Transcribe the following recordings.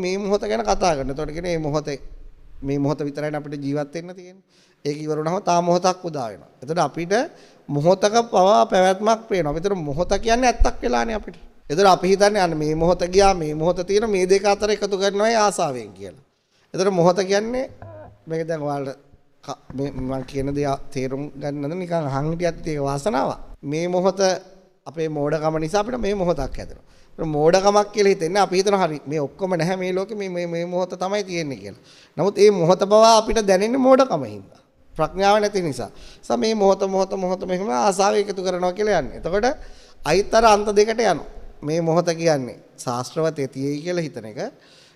මේ මොහොත ගැන කතා කරනවා. එතකොට කියන්නේ මේ මොහොතේ මේ මොහොත විතරයි අපිට ජීවත් වෙන්න තියෙන්නේ. ඒක ඉවර වුණාම තා මොහොතක් උදා වෙනවා. එතකොට අපිට මොහොතක පවා පැවැත්මක් පේනවා. ඒතර මොහොත කියන්නේ ඇත්තක් වෙලානේ අපිට. එතකොට අපි හිතන්නේ අන්න මේ මොහොත ගියා මේ මොහොත තියෙන මේ දෙක අතර එකතු කරනවායි ආසාවෙන් කියලා. එතකොට මොහොත කියන්නේ මේක දැන් ඔයාලට මම කියන දේ තේරුම් ගන්නද නිකන් අහන් හිටියත් ඒක වාසනාවක්. මේ මොහොත අපේ මෝඩකම නිසා අපිට මේ මොහොතක් හැදෙනවා. මෝඩකමක් කියලා හිතෙන්නේ අපි හිතනවා හරි මේ ඔක්කොම නැහැ මේ ලෝකේ මේ මොහොත තමයි තියෙන්නේ කියලා. නමුත් මේ මොහොත බව අපිට දැනෙන්නේ මෝඩකම හින්දා. ප්‍රඥාව නැති නිසා. මේ මොහොත මෙහෙම ආසාව එකතු කරනවා කියලා යන්නේ. එතකොට අයිතර අන්ත දෙකට යනවා. මේ මොහොත කියන්නේ ශාස්ත්‍රවතේ තියෙයි කියලා හිතන එක.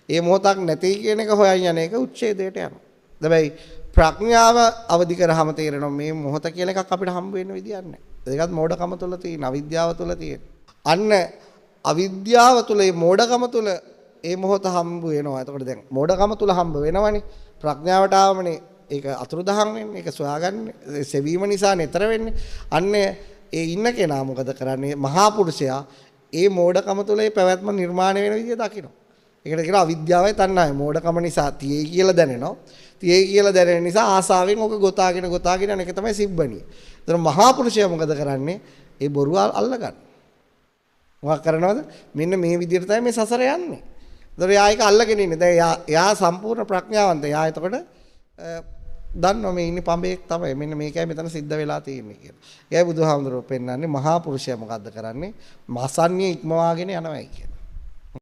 ඒ මොහොතක් නැtei කියන එක හොයන් යන එක උච්ඡේදයට යනවා. හැබැයි ප්‍රඥාව අවදි කරාම තේරෙනවා මේ මොහොත කියලා එකක් අපිට හම්බ වෙන්න විදියක් නැහැ. ඒකත් මෝඩකම තුල තියෙන අවිද්‍යාව තුල තියෙන. අන්න අවිද්‍යාව තුල මේ මෝඩකම තුල මේ මොහොත හම්බ වෙනවා. එතකොට දැන් මෝඩකම තුල හම්බ වෙනවනේ. ප්‍රඥාවට ආවමනේ ඒක අතුරුදහන් වෙන්නේ. ඒක සොයාගන්නේ සෙවීම නිසා නතර වෙන්නේ. අන්න ඒ ඉන්න කෙනා මොකද කරන්නේ? මහා පුරුෂයා ඒ මෝඩකම තුල ඒ පැවැත්ම නිර්මාණය වෙන විදිය දකිනවා. ඒකට කියනවා අවිද්‍යාවයි තණ්හාවයි. මෝඩකම නිසා තියෙයි කියලා දැනෙනවා. තියෙයි කියලා දැනෙන නිසා ආසාවෙන් ඔක ගොතාගෙන යන එක තමයි සිබ්බණිය. ඒතර මහා පුරුෂයා මොකද කරන්නේ? ඒ බොරුව අල්ලගන්න. මොකක් කරනවද? මෙන්න මේ විදිහට තමයි මේ සසර යන්නේ. ඒතර යා ඒක අල්ලගෙන ඉන්නේ. දැන් යා සම්පූර්ණ ප්‍රඥාවන්ත. යා එතකොට දන්නවා මේ ඉන්නේ පඹේක් තමයි. මෙන්න මේකයි මෙතන සිද්ධ වෙලා තියෙන්නේ කියලා. ඒයි බුදුහාමුදුරුවෝ පෙන්නන්නේ මහා පුරුෂයා මොකද්ද කරන්නේ? මාසන්නිය ඉක්මවාගෙන යනවායි කියලා.